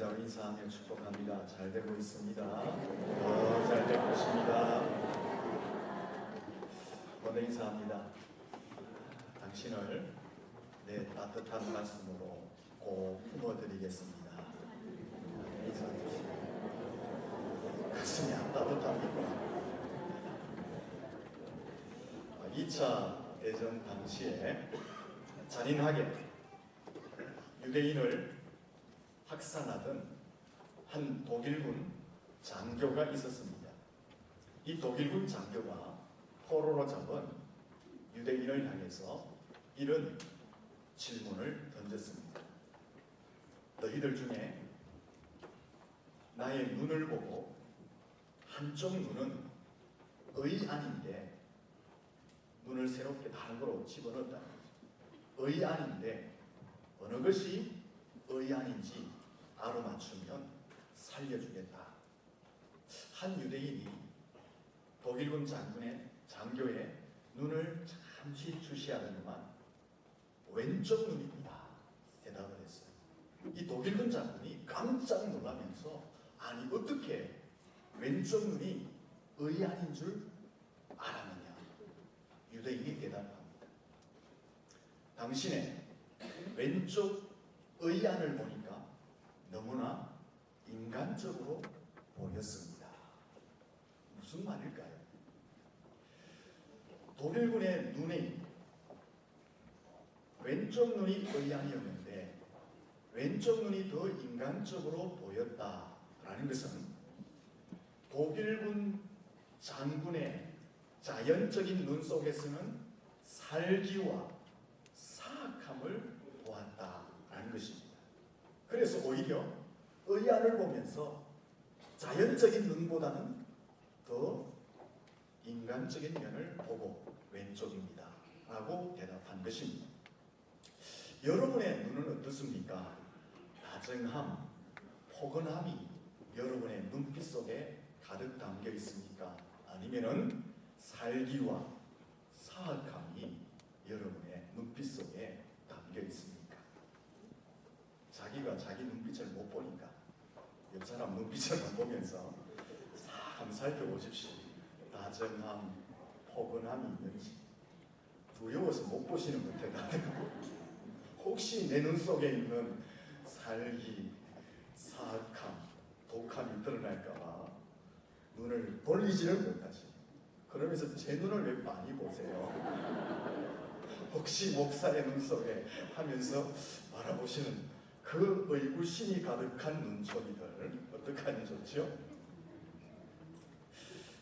문자로 인사하며 축복합니다. 잘 되고 있습니다. 잘 되고 있습니다. 먼저 인사합니다. 당신을 내 따뜻한 말씀으로 꼭 품어드리겠습니다. 인사해 주시고 가슴이 안 따뜻합니까? 2차 대전 당시에 잔인하게 유대인을 학살하던 한 독일군 장교가 있었습니다. 이 독일군 장교가 포로로 잡은 유대인을 향해서 이런 질문을 던졌습니다. 너희들 중에 나의 눈을 보고 한쪽 눈은 의 아닌데 눈을 새롭게 다른 거로 집어넣었다는 거죠. 의 아닌데 어느 것이 의 아닌지 알아맞추면 살려주겠다. 한 유대인이 독일군 장교의 눈을 잠시 주시하더니만 왼쪽 눈입니다. 대답을 했어요. 이 독일군 장군이 깜짝 놀라면서 아니 어떻게 왼쪽 눈이 의 아닌 줄 알았느냐. 유대인이 대답합니다. 당신의 왼쪽 의 안을 보니까 너무나 인간적으로 보였습니다. 무슨 말일까요? 독일군의 눈에 왼쪽 눈이 의 안이었는데 왼쪽 눈이 더 인간적으로 보였다라는 것은 독일군 장군의 자연적인 눈 속에서는 살기와 사악함을 보았다라는 것입니다. 그래서 오히려 의안을 보면서 자연적인 눈보다는 더 인간적인 면을 보고 왼쪽입니다 라고 대답한 것입니다. 여러분의 눈은 어떻습니까? 다정함, 포근함이 여러분의 눈빛 속에 가득 담겨 있습니까? 아니면은 살기와 사악함이 여러분의 눈빛 속에 담겨 있습니까? 자기가 자기 눈빛을 못 보니까 옆 사람 눈빛을 보면서 한번 살펴보십시오. 다정함, 포근함이 있는지. 두려워서 못 보시는 것 같아요. 혹시 내 눈 속에 있는 살기, 사악함, 독함이 드러날까봐 눈을 돌리지를 못하시. 그러면서 제 눈을 왜 많이 보세요? 혹시 목사의 눈 속에 하면서 바라보시는 그 의구심이 가득한 눈초리들 어떻게 하면 좋죠?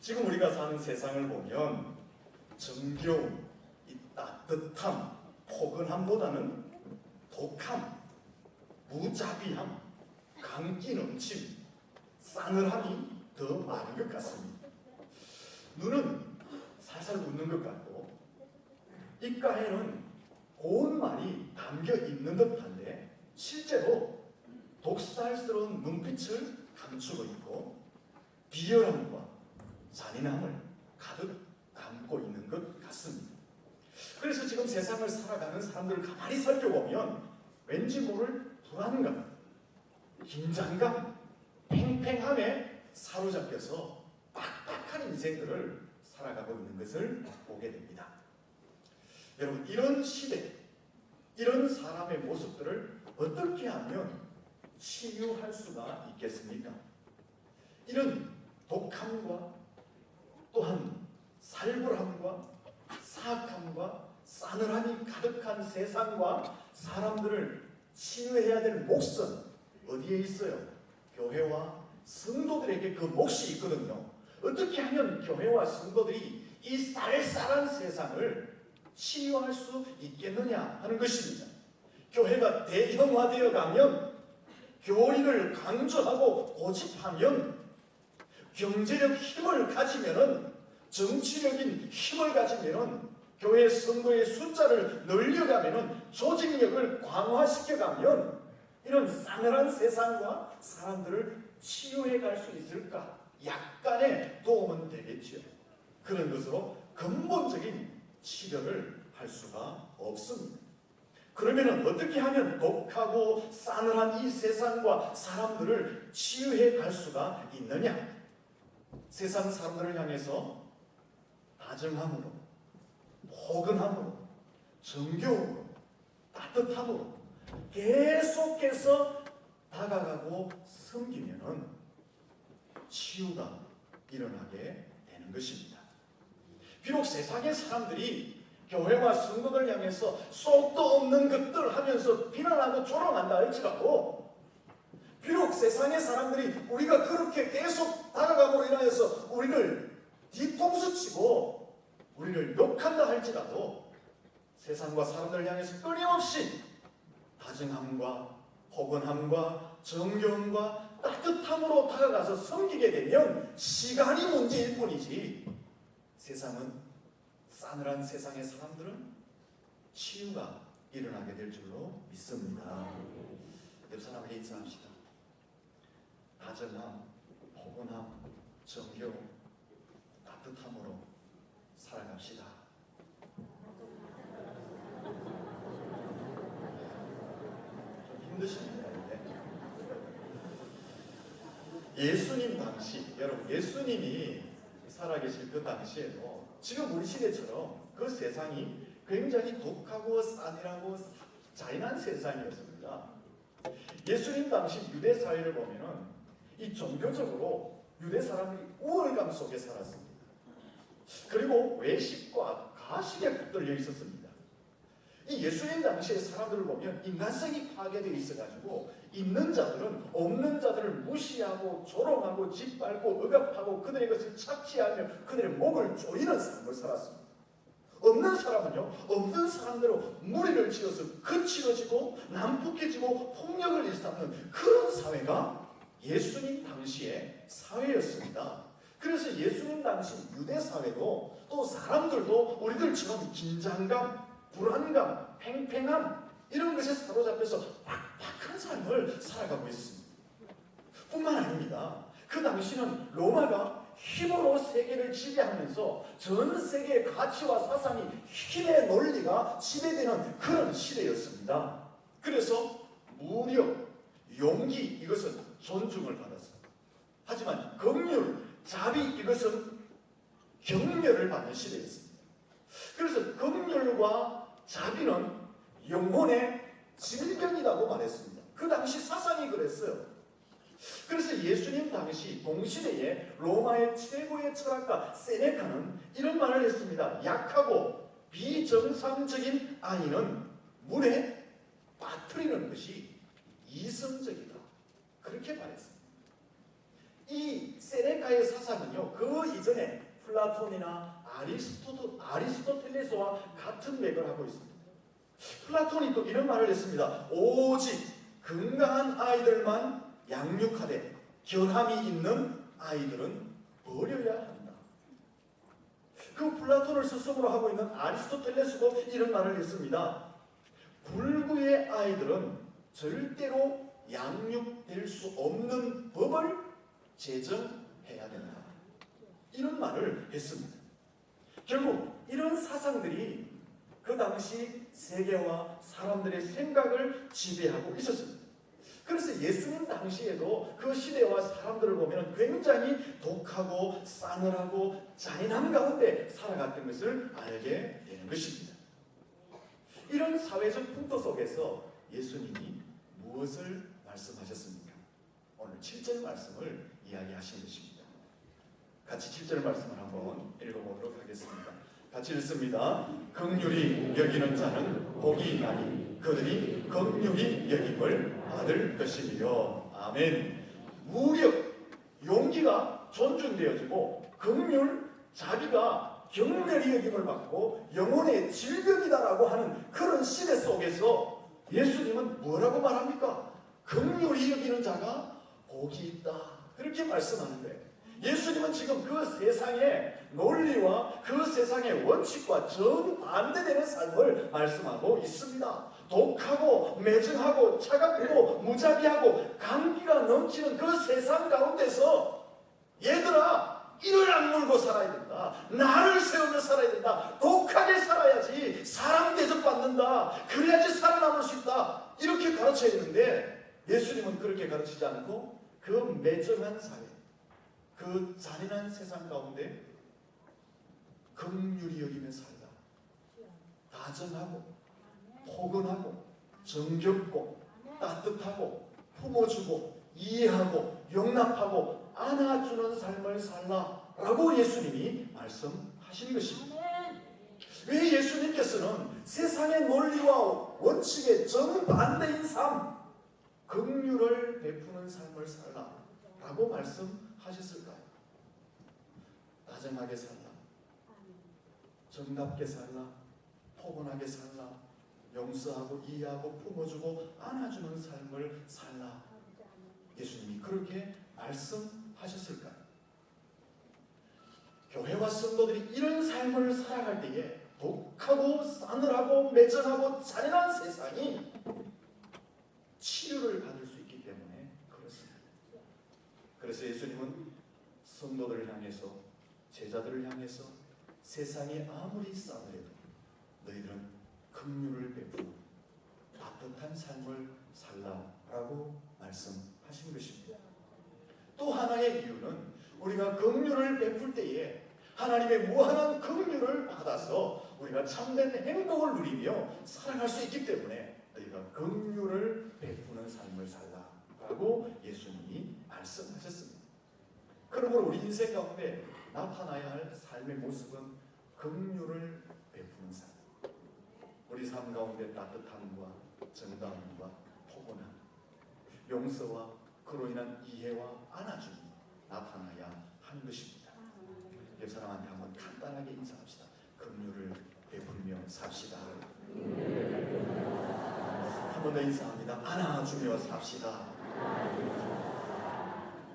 지금 우리가 사는 세상을 보면 정겨움, 이 따뜻함, 포근함보다는 독함, 무자비함, 강기 넘침, 싸늘함이 더 많은 것 같습니다. 눈은 살살 웃는 것 같고 입가에는 고운 말이 담겨 있는 듯한데 실제로 독살스러운 눈빛을 감추고 있고 비열함과 잔인함을 가득 담고 있는 것 같습니다. 그래서 지금 세상을 살아가는 사람들을 가만히 살펴보면 왠지 모를 불안감, 긴장감, 팽팽함에 사로잡혀서 빡빡한 인생들을 살아가고 있는 것을 보게 됩니다. 여러분, 이런 시대, 이런 사람의 모습들을 어떻게 하면 치유할 수가 있겠습니까? 이런 독함과 또한 살벌함과 사악함과 싸늘함이 가득한 세상과 사람들을 치유해야 될 몫은 어디에 있어요? 교회와 성도들에게 그 몫이 있거든요. 어떻게 하면 교회와 성도들이 이 쌀쌀한 세상을 치유할 수 있겠느냐 하는 것입니다. 교회가 대형화되어 가면, 교리를 강조하고 고집하면, 경제적 힘을 가지면은, 정치적인 힘을 가지면은, 교회 성도의 숫자를 늘려가면은, 조직력을 강화시켜가면 이런 싸늘한 세상과 사람들을 치유해 갈 수 있을까? 약간의 도움은 되겠죠. 그런 것으로 근본적인 치료를 할 수가 없습니다. 그러면 어떻게 하면 독하고 싸늘한 이 세상과 사람들을 치유해 갈 수가 있느냐? 세상 사람들을 향해서 다정함으로, 포근함으로, 정겨움으로, 따뜻함으로 계속해서 다가가고 섬기면은 치유가 일어나게 되는 것입니다. 비록 세상의 사람들이 교회와 성도들 향해서 쏙도 없는 것들 하면서 비난하고 조롱한다 할지라도, 비록 세상의 사람들이 우리가 그렇게 계속 다가감으로 인하여서 우리를 뒤통수 치고 우리를 욕한다 할지라도, 세상과 사람들을 향해서 끊임없이 다정함과 포근함과 정겨움과 따뜻함으로 다가가서 섬기게 되면 시간이 문제일 뿐이지, 세상은, 싸늘한 세상의 사람들은 치유가 일어나게 될 줄로 믿습니다. 옆 사람에게 인사합시다. 다정함, 포근함, 정겨움, 따뜻함으로 살아갑시다. 좀 힘드십니다. 예수님 당시, 여러분, 예수님이 살아계실 그 당시에도 지금 우리 시대처럼 그 세상이 굉장히 독하고 싸늘하고 잔인한 세상이었습니다. 예수님 당시 유대 사회를 보면은 이 종교적으로 유대 사람들이 우월감 속에 살았습니다. 그리고 외식과 가식에 붙들려 있었습니다. 이 예수님 당시의 사람들을 보면 인간성이 파괴되어 있어가지고 있는 자들은 없는 자들을 무시하고 조롱하고 짓밟고 억압하고 그들의 것을 착취하며 그들의 목을 조이는 삶을 살았습니다. 없는 사람은요, 없는 사람대로 무리를 지어서 거칠어지고 난폭해지고 폭력을 일삼는 그런 사회가 예수님 당시의 사회였습니다. 그래서 예수님 당시 유대 사회도 또 사람들도 우리들처럼 긴장감, 불안감, 팽팽함 이런 것에 사로잡혀서 팍팍한 삶을 살아가고 있습니다. 뿐만 아닙니다. 그 당시는 로마가 힘으로 세계를 지배하면서 전 세계의 가치와 사상이, 힘의 논리가 지배되는 그런 시대였습니다. 그래서 무력, 용기 이것은 존중을 받았습니다. 하지만 긍휼, 자비 이것은 경멸을 받는 시대였습니다. 그래서 긍휼과 자비는 영혼의 질병이라고 말했습니다. 그 당시 사상이 그랬어요. 그래서 예수님 당시 동시대에 로마의 최고의 철학가 세네카는 이런 말을 했습니다. 약하고 비정상적인 아이는 물에 빠뜨리는 것이 이성적이다. 그렇게 말했습니다. 이 세네카의 사상은요, 그 이전에 플라톤이나 아리스토텔레스와 같은 맥을 하고 있습니다. 플라톤이 또 이런 말을 했습니다. 오직 건강한 아이들만 양육하되 결함이 있는 아이들은 버려야 한다. 그 플라톤을 스승으로 하고 있는 아리스토텔레스도 이런 말을 했습니다. 불구의 아이들은 절대로 양육될 수 없는 법을 제정해야 된다. 이런 말을 했습니다. 결국 이런 사상들이 그 당시 세계와 사람들의 생각을 지배하고 있었습니다. 그래서 예수님 당시에도 그 시대와 사람들을 보면 굉장히 독하고 싸늘하고 잔인함 가운데 살아갔던 것을 알게 되는 것입니다. 이런 사회적 풍토 속에서 예수님이 무엇을 말씀하셨습니까? 오늘 7절 말씀을 이야기하신 것입니다. 같이 7절 말씀을 한번 읽어보도록 하겠습니다. 같이 읽습니다. 긍휼히 여기는 자는 복이 있나니 그들이 긍휼히 여김을 받을 것이며. 아멘. 무력, 용기가 존중되어지고 긍휼, 자비가 경멸히 여김을 받고 영혼의 질병이다라고 하는 그런 시대 속에서 예수님은 뭐라고 말합니까? 긍휼히 여기는 자가 복이 있다. 그렇게 말씀하는 거예요. 예수님은 지금 그 세상의 논리와 그 세상의 원칙과 정반대되는 삶을 말씀하고 있습니다. 독하고 매정하고 차갑고 무자비하고 감기가 넘치는 그 세상 가운데서 얘들아 이를 악물고 살아야 된다. 나를 세우며 살아야 된다. 독하게 살아야지 사람 대접받는다. 그래야지 살아남을 수 있다. 이렇게 가르쳐야 되는데 예수님은 그렇게 가르치지 않고 그 매정한 사회, 그 잔인한 세상 가운데 긍휼히 여기며 살다. 다정하고 포근하고 정겹고 따뜻하고 품어주고 이해하고 용납하고 안아주는 삶을 살라라고 예수님이 말씀하신 것입니다. 왜 예수님께서는 세상의 논리와 원칙에 정반대인 삶, 긍휼을 베푸는 삶을 살라라고 말씀하셨을까요? 다정하게 살라, 정답게 살라, 포근하게 살라, 용서하고 이해하고 품어주고 안아주는 삶을 살라. 예수님이 그렇게 말씀하셨을까요? 교회와 성도들이 이런 삶을 살아갈 때에 독하고 싸늘하고 매정하고 잔인한 세상이 치유를 받을 수 있기 때문에 그렇습니다. 그래서 예수님은 성도들을 향해서, 제자들을 향해서 세상이 아무리 싸늘해도 너희들은 긍휼을 베푸고 따뜻한 삶을 살라라고 말씀하신 것입니다. 또 하나의 이유는 우리가 긍휼을 베풀 때에 하나님의 무한한 긍휼을 받아서 우리가 참된 행복을 누리며 살아갈 수 있기 때문에 너희가 긍휼을 베푸는 삶을 살라라고 예수님이 말씀하셨습니다. 그러므로 우리 인생 가운데 나타나야 할 삶의 모습은 긍휼을 베푸는 삶. 우리 삶 가운데 따뜻함과 정다움과 포근함, 용서와 그로 인한 이해와 안아줌이 나타나야 하는 것입니다. 옆 사람한테 한번 간단하게 인사합시다. 긍휼을 베풀며 삽시다. 한 번 더 인사합니다. 안아주며 삽시다.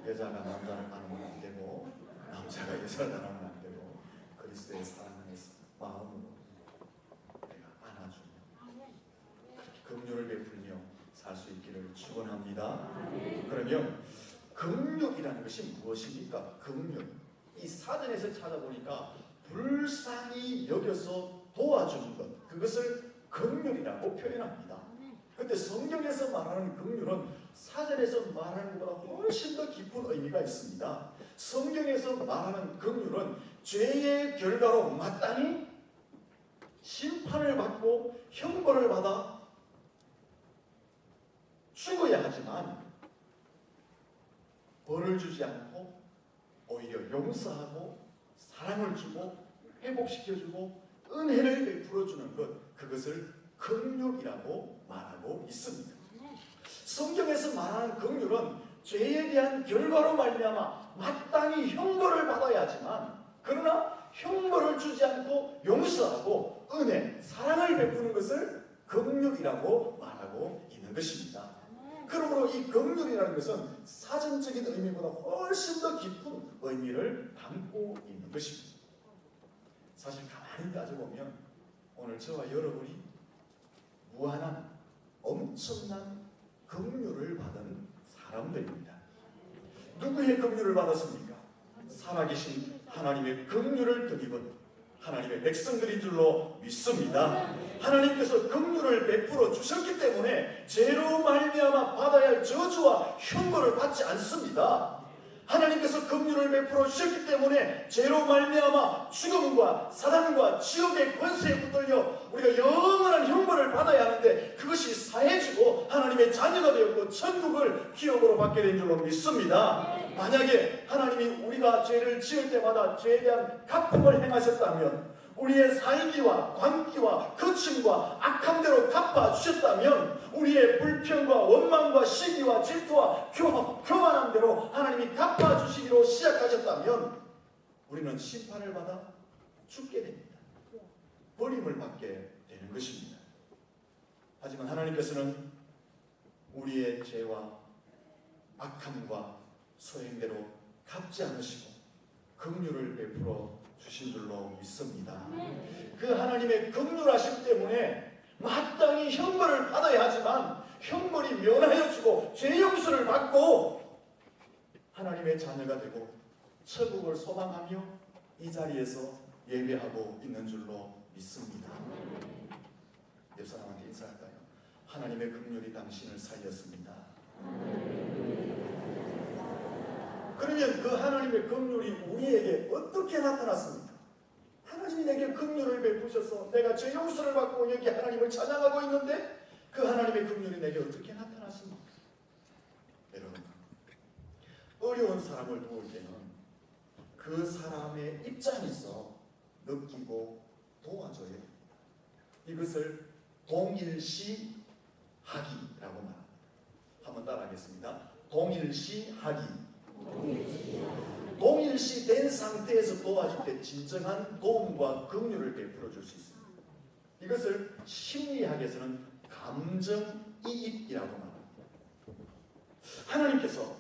여자가 남자를 안으면 안 되고 남자가 여자를 안으면 안 되고 그리스도의 사랑 안에서 마음으로 내가 안아주며 그렇게 긍휼을 베풀며 살 수 있기를 축원합니다. 그러면 긍휼이라는 것이 무엇입니까? 긍휼. 이 사전에서 찾아보니까 불쌍히 여겨서 도와주는 것, 그것을 긍휼이라고 표현합니다. 그런데 성경에서 말하는 긍휼은 사전에서 말하는 것보다 훨씬 더 깊은 의미가 있습니다. 성경에서 말하는 긍휼은 죄의 결과로 마땅히 심판을 받고 형벌을 받아 죽어야 하지만 벌을 주지 않고 오히려 용서하고 사랑을 주고 회복시켜주고 은혜를 베풀어주는 것, 그것을 긍휼이라고 말하고 있습니다. 성경에서 말하는 긍휼은 죄에 대한 결과로 말미암아 마땅히 형벌을 받아야 하지만 그러나 형벌을 주지 않고 용서하고 은혜, 사랑을 베푸는 것을 긍휼이라고 말하고 있는 것입니다. 그러므로 이 긍휼이라는 것은 사전적인 의미보다 훨씬 더 깊은 의미를 담고 있는 것입니다. 사실 가만히 따져보면 오늘 저와 여러분이 무한한 엄청난 긍휼을 받은 사람들입니다. 누구의 긍휼을 받았습니까? 살아계신 하나님의 긍휼을 덧입은 하나님의 백성들인 줄로 믿습니다. 하나님께서 긍휼을 베풀어 주셨기 때문에 죄로 말미암아 받아야 할 저주와 형벌을 받지 않습니다. 하나님께서 긍휼을 베풀어 주셨기 때문에 죄로 말미암아 죽음과 사단과 지옥의 권세에 붙들려 우리가 영원한 형벌을 받아야 하는데 그것이 사해지고 하나님의 자녀가 되었고 천국을 기업으로 받게 된 줄로 믿습니다. 만약에 하나님이 우리가 죄를 지을 때마다 죄에 대한 갚음을 행하셨다면, 우리의 살기와 관기와 거침과 악함대로 갚아주셨다면, 우리의 불평과 원망과 시기와 질투와 교만함대로 하나님이 갚아주시기로 시작하셨다면 우리는 심판을 받아 죽게 됩니다. 버림을 받게 되는 것입니다. 하지만 하나님께서는 우리의 죄와 악함과 소행대로 갚지 않으시고 긍휼을 베풀어 주신 줄로 믿습니다. 그 하나님의 긍휼하심 때문에 마땅히 형벌을 받아야 하지만 형벌이 면하여 주고 죄 용서를 받고 하나님의 자녀가 되고 천국을 소망하며 이 자리에서 예배하고 있는 줄로 믿습니다. 옆 사람한테 인사할까요? 하나님의 긍휼이 당신을 살렸습니다. 그러면 그 하나님의 긍휼이 우리에게 어떻게 나타났습니까? 하나님이 내게 긍휼을 베푸셔서 내가 죄 용서를 받고 여기 하나님을 찬양하고 있는데 그 하나님의 긍휼이 내게 어떻게 나타났습니까? 여러분, 어려운 사람을 도울 때는 그 사람의 입장에서 느끼고 도와줘야 됩니다. 이것을 동일시하기라고 말합니다. 한번 따라하겠습니다. 동일시하기. 동일시된 상태에서 도와줄 때 진정한 도움과 긍휼을 베풀어 줄 수 있습니다. 이것을 심리학에서는 감정이입이라고 말합니다. 하나님께서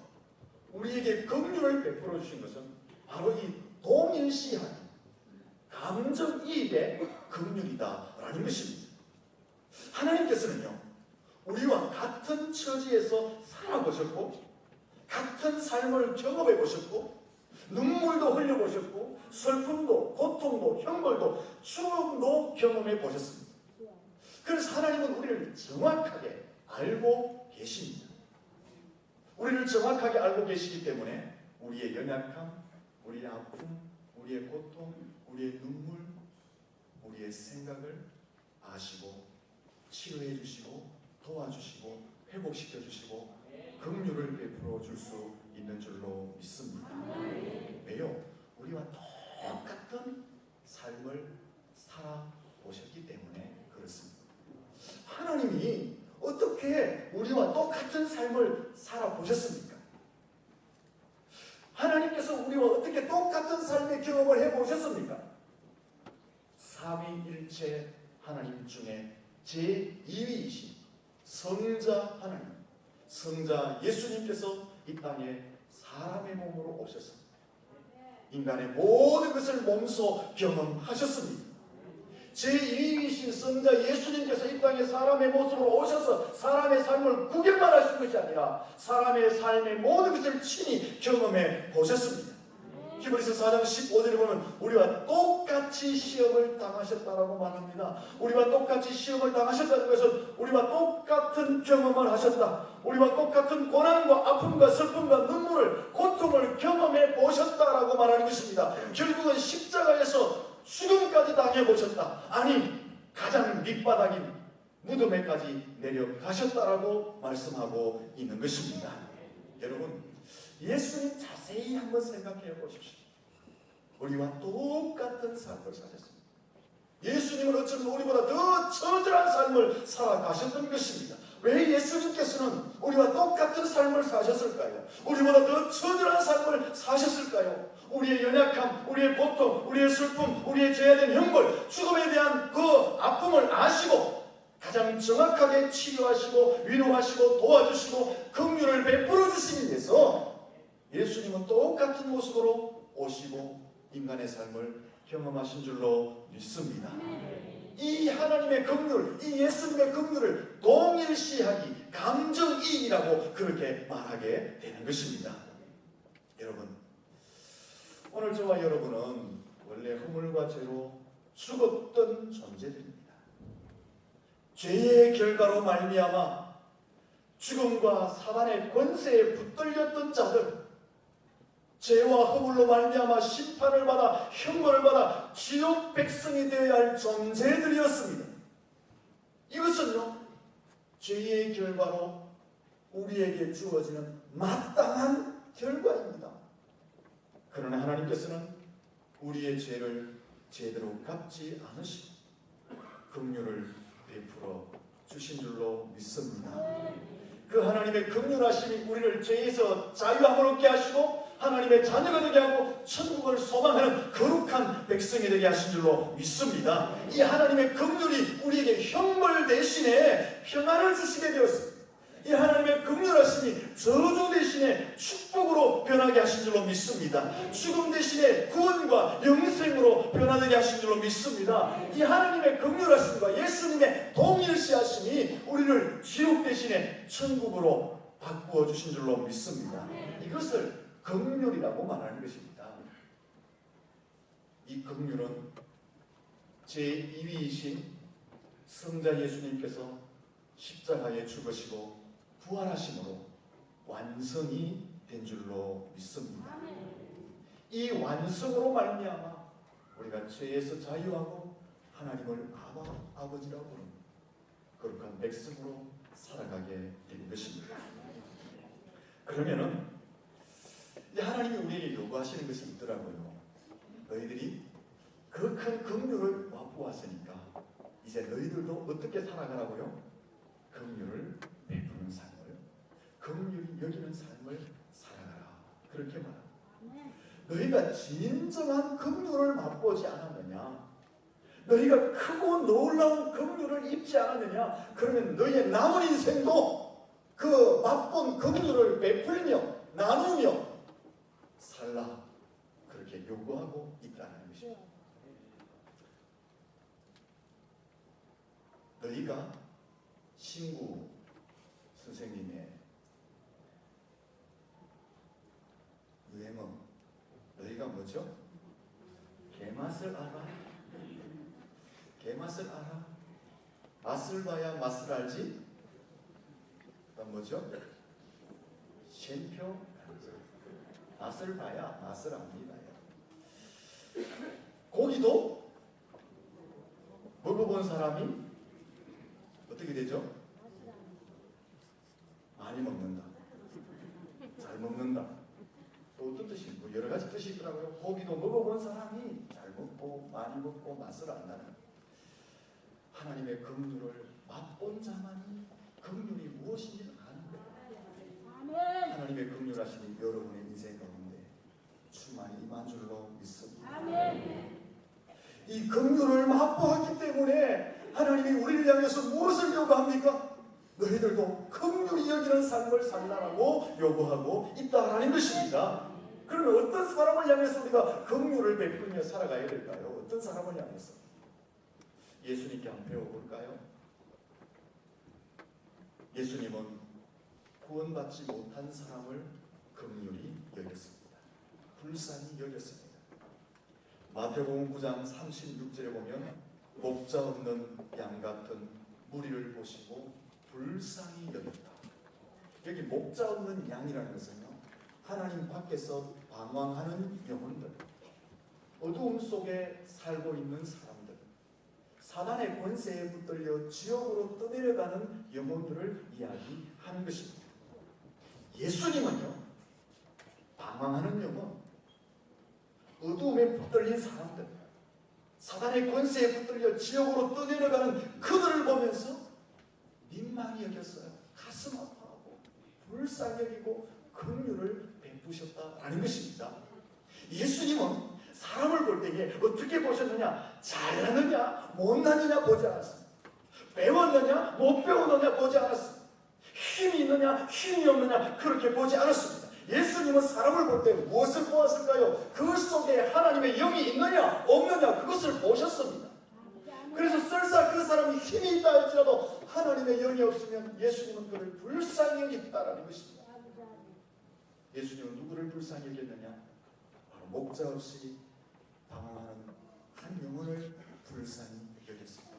우리에게 긍휼을 베풀어 주신 것은 바로 이 동일시하기, 감정이입의 긍휼이다라는 것입니다. 하나님께서는요, 우리와 같은 처지에서 살아보셨고 같은 삶을 경험해 보셨고 눈물도 흘려보셨고 슬픔도 고통도 형벌도 죽음도 경험해 보셨습니다. 그래서 하나님은 우리를 정확하게 알고 계십니다. 우리를 정확하게 알고 계시기 때문에 우리의 연약함, 우리의 아픔, 우리의 고통, 우리의 눈물, 우리의 생각을 아시고 치료해 주시고 도와주시고 회복시켜 주시고 긍휼을 베풀어 줄 수 있는 줄로 믿습니다. 왜요? 우리와 똑같은 삶을 살아보셨기 때문에 그렇습니다. 하나님이 어떻게 우리와 똑같은 삶을 살아보셨습니까? 하나님께서 우리와 어떻게 똑같은 삶의 경험을 해보셨습니까? 삼위일체 하나님 중에 제2위이신 성자 하나님, 성자 예수님께서 이 땅에 사람의 몸으로 오셨습니다. 인간의 모든 것을 몸소 경험하셨습니다. 제2위이신 성자 예수님께서 이 땅에 사람의 모습으로 오셔서 사람의 삶을 구경만 하신 것이 아니라 사람의 삶의 모든 것을 친히 경험해 보셨습니다. 히브리서 4장 15절에 보면 우리와 똑같이 시험을 당하셨다라고 말합니다. 우리와 똑같이 시험을 당하셨다는 것은 우리와 똑같은 경험을 하셨다. 우리와 똑같은 고난과 아픔과 슬픔과 눈물을, 고통을 경험해 보셨다라고 말하는 것입니다. 결국은 십자가에서 죽음까지 당해보셨다. 아니, 가장 밑바닥인 무덤에까지 내려가셨다라고 말씀하고 있는 것입니다. 여러분, 예수님 자세히 한번 생각해 보십시오. 우리와 똑같은 삶을 사셨습니다. 예수님은 어쩌면 우리보다 더 처절한 삶을 살아가셨던 것입니다. 왜 예수님께서는 우리와 똑같은 삶을 사셨을까요? 우리보다 더 처절한 삶을 사셨을까요? 우리의 연약함, 우리의 고통, 우리의 슬픔, 우리의 죄에 대한 형벌, 죽음에 대한 그 아픔을 아시고 가장 정확하게 치료하시고 위로하시고 도와주시고 긍휼을 베풀어 주시기 위해서 예수님은 똑같은 모습으로 오시고 인간의 삶을 경험하신 줄로 믿습니다. 이 하나님의 긍휼, 이 예수님의 긍휼을 동일시하기, 감정이입이라고 그렇게 말하게 되는 것입니다. 여러분, 오늘 저와 여러분은 원래 허물과 죄로 죽었던 존재들입니다. 죄의 결과로 말미암아 죽음과 사단의 권세에 붙들렸던 자들, 죄와 허물로 말미암아 심판을 받아 형벌을 받아 지옥 백성이 되어야 할 존재들이었습니다. 이것은요, 죄의 결과로 우리에게 주어지는 마땅한 결과입니다. 그러나 하나님께서는 우리의 죄를 제대로 갚지 않으시고 긍휼을 베풀어 주신 줄로 믿습니다. 그 하나님의 긍휼하심이 우리를 죄에서 자유함을 얻게 하시고 하나님의 자녀가 되게 하고 천국을 소망하는 거룩한 백성이 되게 하신 줄로 믿습니다. 이 하나님의 긍휼이 우리에게 형벌 대신에 평안을 주시게 되었습니다. 이 하나님의 긍휼하심이 저주 대신에 축복으로 변하게 하신 줄로 믿습니다. 죽음 대신에 구원과 영생으로 변화되게 하신 줄로 믿습니다. 이 하나님의 긍휼하심과 예수님의 동일시하심이 우리를 지옥 대신에 천국으로 바꾸어 주신 줄로 믿습니다. 이것을 긍휼이라고 말하는 것입니다. 이 긍휼은 제2위이신 성자 예수님께서 십자가에 죽으시고 부활하심으로 완성이 된 줄로 믿습니다. 이 완성으로 말미암아 우리가 죄에서 자유하고 하나님을 아버지라고 부르는 거룩한 백성으로 살아가게 된 것입니다. 그러면은 하나님이 우리에게 요구하시는 것이 있더라고요. 너희들이 그 큰 긍휼을 맛보았으니까 이제 너희들도 어떻게 살아가라고요? 긍휼을 베푸는 삶을, 긍휼이 여기는 삶을 살아가라. 그렇게 말합니다. 너희가 진정한 긍휼을 맛보지 않았느냐? 너희가 크고 놀라운 긍휼을 입지 않았느냐? 그러면 너희의 남은 인생도 그 맛본 긍휼을 베풀며 나누며 살라. 그렇게 요구하고 있다는 것입니다. 너희가 신구 선생님의 유행어, 너희가 뭐죠? 개맛을 알아? 개맛을 알아? 맛을 봐야 맛을 알지? 그다음 뭐죠? 쉔표 맛을 봐야 맛을 압니다. 고기도 먹어본 사람이 어떻게 되죠? 많이 먹는다. 잘 먹는다. 또 어떤 뜻이 있고 여러 가지 뜻이 있더라고요. 고기도 먹어본 사람이 잘 먹고 많이 먹고 맛을 안다는 하나님의 긍휼을 맛본 자만이 긍휼이 무엇인지 아는 거예요. 하나님의 긍휼하심이 여러분의 인생 가운데 충만히 임한 줄로 믿습니다. 이 긍휼을 맛보았기 때문에 하나님이 우리를 향해서 무엇을 요구합니까? 너희들도 긍휼히 여기는 삶을 살라라고 요구하고 있다라는 것입니다. 그러면 어떤 사람을 향해서 우리가 긍휼을 베풀며 살아가야 될까요? 어떤 사람을 향해서? 예수님께 한번 배워볼까요? 예수님은 구원받지 못한 사람을 긍휼히 여겼습니다. 불쌍히 여겼습니다. 마태복음 9장 36절에 보면 목자 없는 양 같은 무리를 보시고 불쌍히 여겼다. 여기 목자 없는 양이라는 것은요, 하나님 밖에서 방황하는 영혼들, 어두움 속에 살고 있는 사람들, 사단의 권세에 붙들려 지옥으로 떠내려가는 영혼들을 이야기하는 것입니다. 예수님은요, 방황하는 영혼, 어두움에 붙들린 사람들, 사단의 권세에 붙들려 지옥으로 떠내려가는 그들을 보면서 민망히 여겼어요. 가슴 아파하고 불쌍히 여기고 긍휼을 베푸셨다라는 것입니다. 예수님은 사람을 볼 때에 어떻게 보셨느냐? 잘하느냐 못하느냐 보지 않았습니다. 배웠느냐 못 배웠느냐 보지 않았습니다. 힘이 있느냐 힘이 없느냐 그렇게 보지 않았습니다. 예수님은 사람을 볼 때 무엇을 보았을까요? 그 속에 하나님의 영이 있느냐 없느냐 그것을 보셨습니다. 그래서 설사 그 사람이 힘이 있다 할지라도 하나님의 영이 없으면 예수님은 그를 불쌍히 여겼다라는 것입니다. 예수님은 누구를 불쌍히 여겼느냐? 바로 목자 없이 방황하는 한 영혼을 불쌍히 여겼습니다.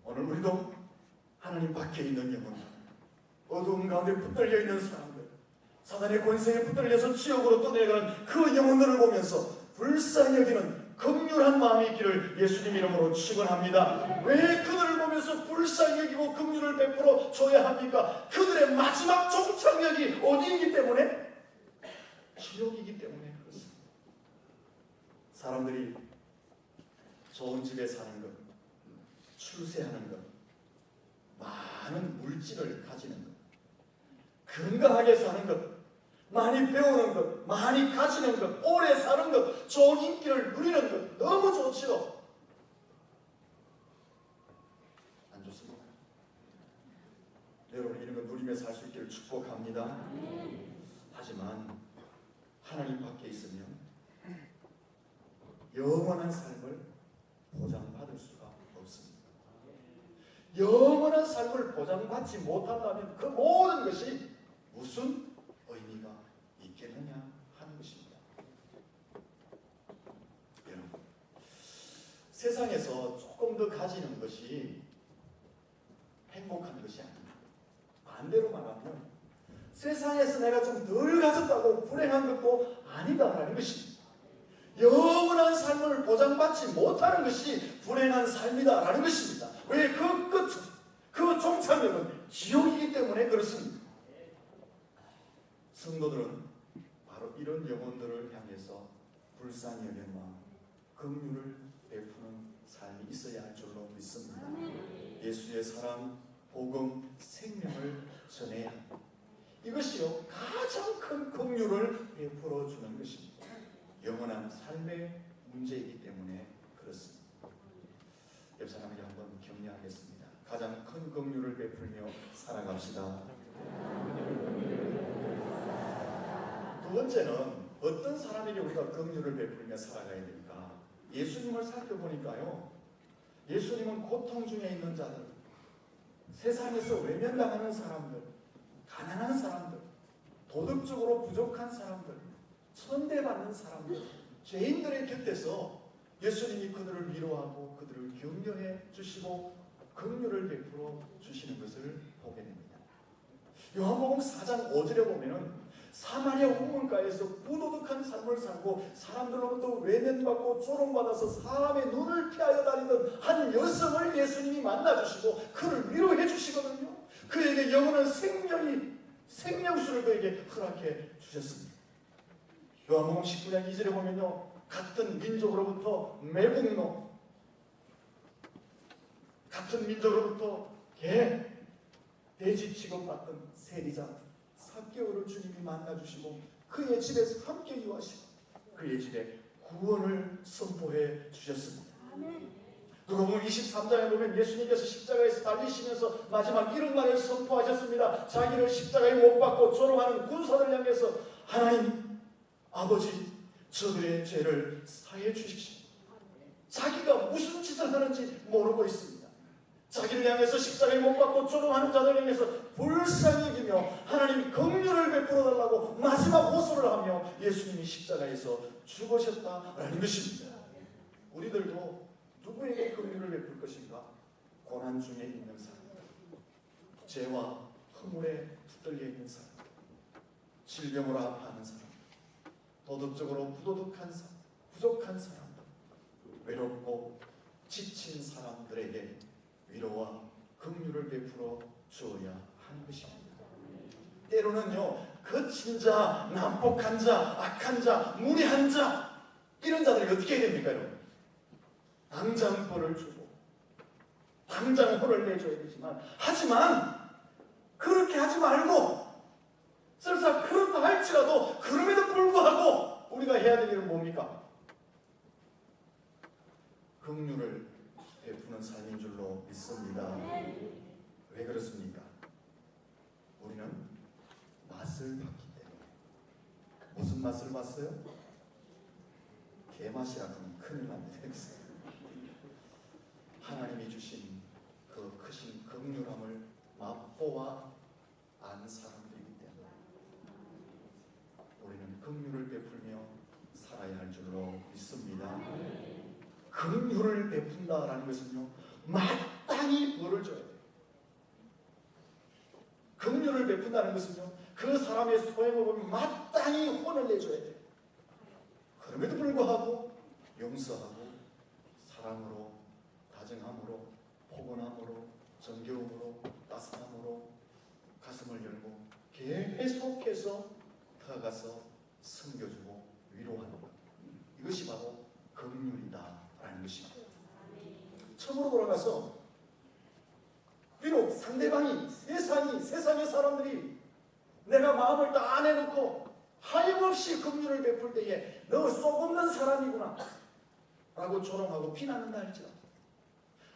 오늘 우리도 하나님 밖에 있는 영혼, 어두운 가운데 붙들려 있는 사람들, 사단의 권세에 붙들려서 지옥으로 떠내려가는 그 영혼들을 보면서 불쌍히 여기는 긍휼한 마음이 있기를 예수님 이름으로 축원합니다. 왜 그들을 보면서 불쌍히 여기고 긍휼을 베풀어 줘야 합니까? 그들의 마지막 종착역이 어디이기 때문에? 지옥이기 때문에 그렇습니다. 사람들이 좋은 집에 사는 것, 출세하는 것, 많은 물질을 가지는 것, 건강하게 사는 것, 많이 배우는 것, 많이 가지는 것, 오래 사는 것, 좋은 인기를 누리는 것 너무 좋지요. 안 좋습니까? 여러분 이런 거 누리며 살 수 있기를 축복합니다. 하지만 하나님 밖에 있으면 영원한 삶을 보장받을 수가 없습니다. 영원한 삶을 보장받지 못한다면 그 모든 것이 무슨 의미가 있겠느냐? 가지는 것이 행복한 것이 아닙니다. 반대로 말하면 세상에서 내가 좀 덜 가졌다고 불행한 것도 아니다라는 것입니다. 영원한 삶을 보장받지 못하는 것이 불행한 삶이다라는 것입니다. 왜? 그 끝, 그 종착역은 지옥이기 때문에 그렇습니다. 성도들은 바로 이런 영혼들을 향해서 불쌍히 여기는 마음, 긍휼을 베푸는 삶이 있어야 할 줄로 믿습니다. 예수의 사랑, 복음, 생명을 전해야 합니다. 이것이요 가장 큰 긍휼을 베풀어 주는 것입니다. 영원한 삶의 문제이기 때문에 그렇습니다. 옆 사람에게 한번 격려하겠습니다. 가장 큰 긍휼을 베풀며 살아갑시다. 두 번째는 어떤 사람에게 우리가 긍휼을 베풀며 살아가야 됩니까? 예수님을 살펴보니까요, 예수님은 고통 중에 있는 자들, 세상에서 외면당하는 사람들, 가난한 사람들, 도덕적으로 부족한 사람들, 천대받는 사람들, 죄인들의 곁에서 예수님이 그들을 위로하고 그들을 격려해 주시고 긍휼을 베풀어 주시는 것을 보게 됩니다. 요한복음 4장 5절에 보면은 사마리아 우물가에서 부도덕한 삶을 살고 사람들로부터 외면받고 조롱받아서 사람의 눈을 피하여 다니던 한 여성을 예수님이 만나주시고 그를 위로해 주시거든요. 그에게 영원한 생명수를 그에게 허락해 주셨습니다. 요한복음 19장 2절에 보면요, 같은 민족으로부터 매국노, 같은 민족으로부터 돼지 취급받던 세리자 삭개오를 주님이 만나주시고 그의 집에서 함께 유하시고 그의 집에 구원을 선포해 주셨습니다. 누가복음 23장에 보면 예수님께서 십자가에서 달리시면서 마지막 이런 말을 선포하셨습니다. 자기를 십자가에 못 박고 조롱하는 군사들 향해서 하나님 아버지 저들의 죄를 사해 주십시오. 자기가 무슨 짓을 하는지 모르고 있습니다. 자기를 향해서 십자가에 못 박고 조롱하는 자들 향해서 불쌍히 여기며 하나님 긍휼을 베풀어 달라고 마지막 호소를 하며 예수님이 십자가에서 죽으셨다라는 것입니다. 우리들도 누구에게 긍휼을 베풀 것인가? 고난 중에 있는 사람, 죄와 허물에 붙들려 있는 사람, 질병으로 아파하는 사람, 도덕적으로 부도덕한 사람, 부족한 사람들, 외롭고 지친 사람들에게 위로와 긍휼을 베풀어 주어야 하는 것입니다. 때로는요, 거친 자, 난폭한 자, 악한 자, 무례한 자, 이런 자들이 어떻게 해야 됩니까, 여러분? 당장 벌을 주고 당장 혼을 내줘야 되지만, 하지만 그렇게 하지 말고 설사 그렇다 할지라도 그럼에도 불구하고 우리가 해야 될 일은 뭡니까? 긍휼을 베푸는 삶인 줄로 믿습니다. 왜 그렇습니까? 우리는 맛을 봤기 때문에. 무슨 맛을 봤어요? 개맛이라 그러면 큰일 납니다. 하나님이 주신 그 크신 긍휼함을 맛보아 안 사람들이기 때문에 우리는 긍휼을 베풀며 살아야 할 줄로 믿습니다. 긍휼을 베푼다라는 것은요, 마땅히 벌을 줘야 돼요. 긍휼을 베푼다는 것은요, 그 사람의 소행을 보면 마땅히 혼을 내줘야 돼요. 그럼에도 불구하고 용서하고 사랑으로, 다정함으로, 포근함으로, 정겨움으로, 따스함으로 가슴을 열고 계속해서 다가가서 섬겨주고 위로하는 것, 이것이 바로 긍휼이다라는 것입니다. 처음으로 돌아가서 비록 상대방이 세상의 사람들이 내가 마음을 다 내놓고 하염없이 긍휼을 베풀 때에 너 썩없는 사람이구나 라고 조롱하고 비난한다 할지라도,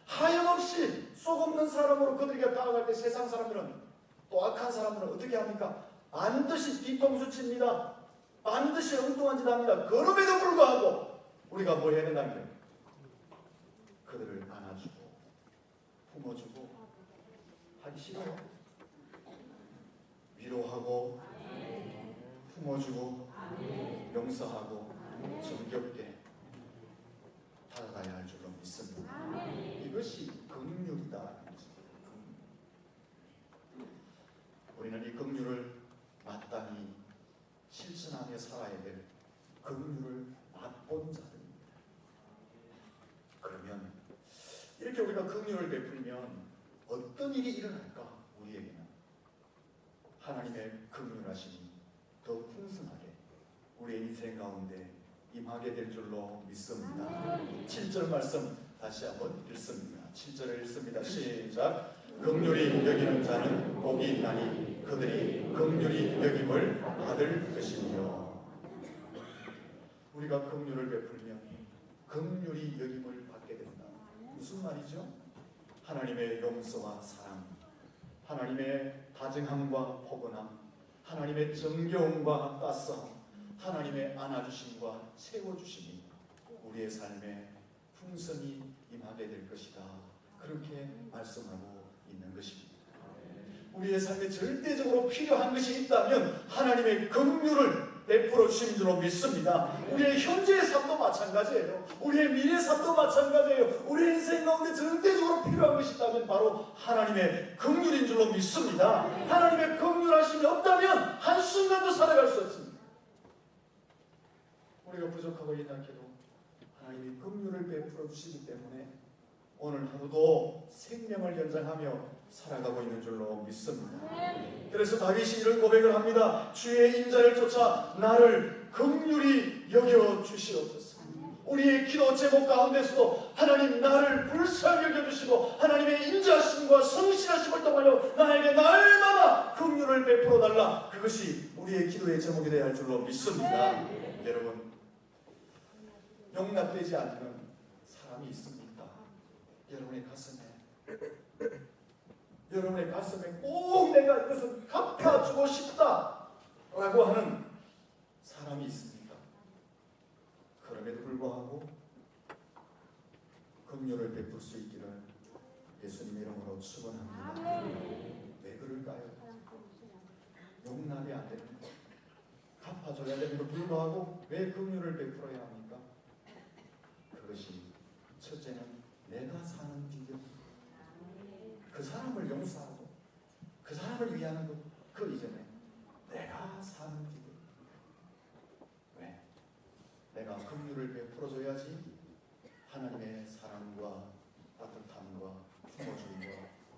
하염없이 썩없는 사람으로 그들에게 다가갈 때 세상 사람들은, 또 악한 사람들은 어떻게 합니까? 반드시 뒤통수 칩니다. 반드시 엉뚱한 짓 합니다. 그럼에도 불구하고 우리가 뭐 해야 된다는 거예요? 그들을 안아주고 품어주고 하기 싫어요? 위로하고 품어주고 용서하고 정겹게 다가가야 할 줄로 믿습니다. 이것이 이것이 긍휼이다. 우리는 이 긍휼을 마땅히 실천하며 살아야 될 긍휼을 맛본 자들입니다. 그러면 이렇게 우리가 긍휼을 베풀면 어떤 일이 일어날까? 우리에게는 하나님의 긍휼하심이 더 풍성하게 우리의 인생 가운데 임하게 될 줄로 믿습니다. 7절 말씀 다시 한번 읽습니다. 7절을 읽습니다. 시작. 긍휼히 여기는 자는 복이 있나니 그들이 긍휼히 여김을 받을 것이며. 우리가 긍휼을 베풀면 긍휼히 여김을 받게 된다. 무슨 말이죠? 하나님의 용서와 사랑, 하나님의 다정함과 포근함, 하나님의 정겨움과 따스함, 하나님의 안아주심과 채워주심이 우리의 삶에 풍성히 임하게 될 것이다. 그렇게 말씀하고 있는 것입니다. 우리의 삶에 절대적으로 필요한 것이 있다면 하나님의 긍휼을 베풀어 주신 줄로 믿습니다. 우리의 현재의 삶도 마찬가지예요. 우리의 미래의 삶도 마찬가지예요. 우리의 인생 가운데 절대적으로 필요한 것이 있다면 바로 하나님의 긍휼인 줄로 믿습니다. 하나님의 긍휼하심이 없다면 한순간도 살아갈 수 없습니다. 우리가 부족하고 연약해도 하나님이 긍휼을 베풀어 주시기 때문에 오늘 하루도 생명을 연장하며 살아가고 있는 줄로 믿습니다. 그래서 다윗이 이런 고백을 합니다. 주의 인자를 쫓아 나를 긍휼히 여겨 주시옵소서. 우리의 기도 제목 가운데서도 하나님 나를 불쌍히 여겨주시고 하나님의 인자하심과 성실하심을 통하여 나에게 날마다 긍휼을 베풀어 달라. 그것이 우리의 기도의 제목이 되어야 할 줄로 믿습니다. 여러분, 용납되지 않는 사람이 있습니까? 여러분의 가슴에 꼭 내가 이것을 갚아주고 싶다 라고 하는 사람이 있습니까? 그럼에도 불구하고 긍휼을 베풀 수 있기를 예수님 이름으로 축원합니다. 왜 그럴까요? 용납이 안 되는 것, 갚아줘야 되는데도 불구하고 왜 긍휼을 베풀어야 합니까? 그것이 첫째는 내가 사는 비결, 그 사람을 용서하고 그 사람을 위하는 것, 그 이전에 내가 사는 비결. 왜? 내가 긍휼을 베풀어줘야지 하나님의 사랑과 따뜻함과 품어주심과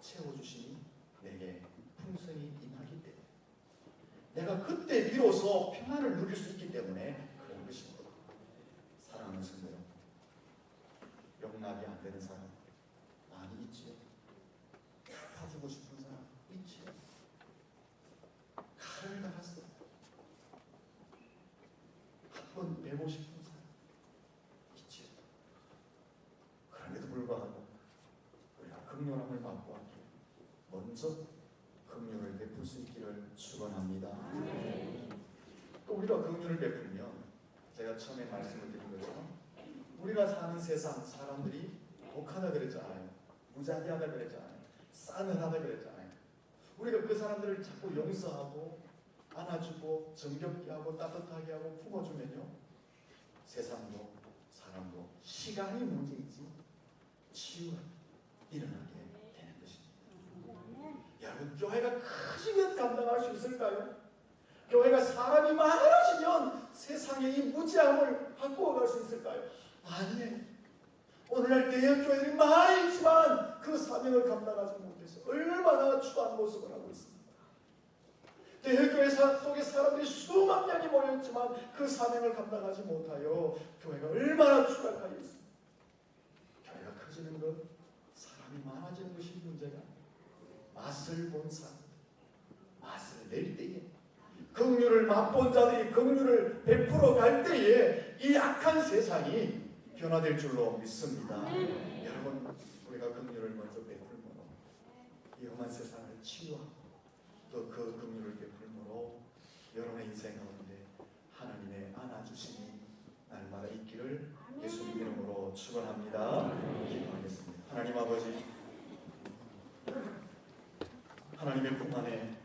채워주심이 내게 풍성히 임하기 때문에, 내가 그때 비로소 평안을 누릴 수 있기 때문에 그런 것입니다. 사랑하는 성도 여러분, 용납이 안 되는 사람 많이 있지요. 갚아주고 싶은 사람 있지요. 칼을 갈았어. 한번 베고 싶은 사람 있지요. 그럼에도 불구하고 우리가 긍휼함을 받고 하기에 먼저 긍휼을 베풀 수 있기를 축원합니다. 또 우리가 긍휼을 베풀면 제가 처음에 말씀을 드린 것처럼 우리가 사는 세상 사람들이 독하다 그랬잖아요. 무자비하다 그랬잖아요. 싸늘하다 그랬잖아요. 우리가 그 사람들을 자꾸 용서하고 안아주고 정겹게 하고 따뜻하게 하고 품어주면요, 세상도 사람도 시간이 문제이지 치유가 일어나게 되는 것입니다. 여러분, 교회가 커지면 감당할 수 있을까요? 교회가 사람이 많아지면 세상의 이 무지함을 바꾸어갈 수 있을까요? 아니에요. 오늘날 대형교회들이 많이 있지만 그 사명을 감당하지 못해서 얼마나 추한 모습을 하고 있습니다. 대형교회 속에 사람들이 수만 명이 모였지만 그 사명을 감당하지 못하여 교회가 얼마나 추락하여 있습니다. 교회가 커지는 것, 사람이 많아지는 것이 문제가 아니에요. 맛을 본 사람, 맛을 낼 때에, 긍휼을 맛본 자들이 긍휼을 베풀어 갈 때에 이 악한 세상이 변화될 줄로 믿습니다. 여러분, 우리가 긍휼을 먼저 베풀므로 이 험한 세상을 치유하고 또 그 긍휼을 베풀므로 여러분의 인생 가운데 하나님의 안아주심이 날마다 있기를 예수님 이름으로 축원합니다. 기도하겠습니다. 하나님 아버지, 하나님의 품 안에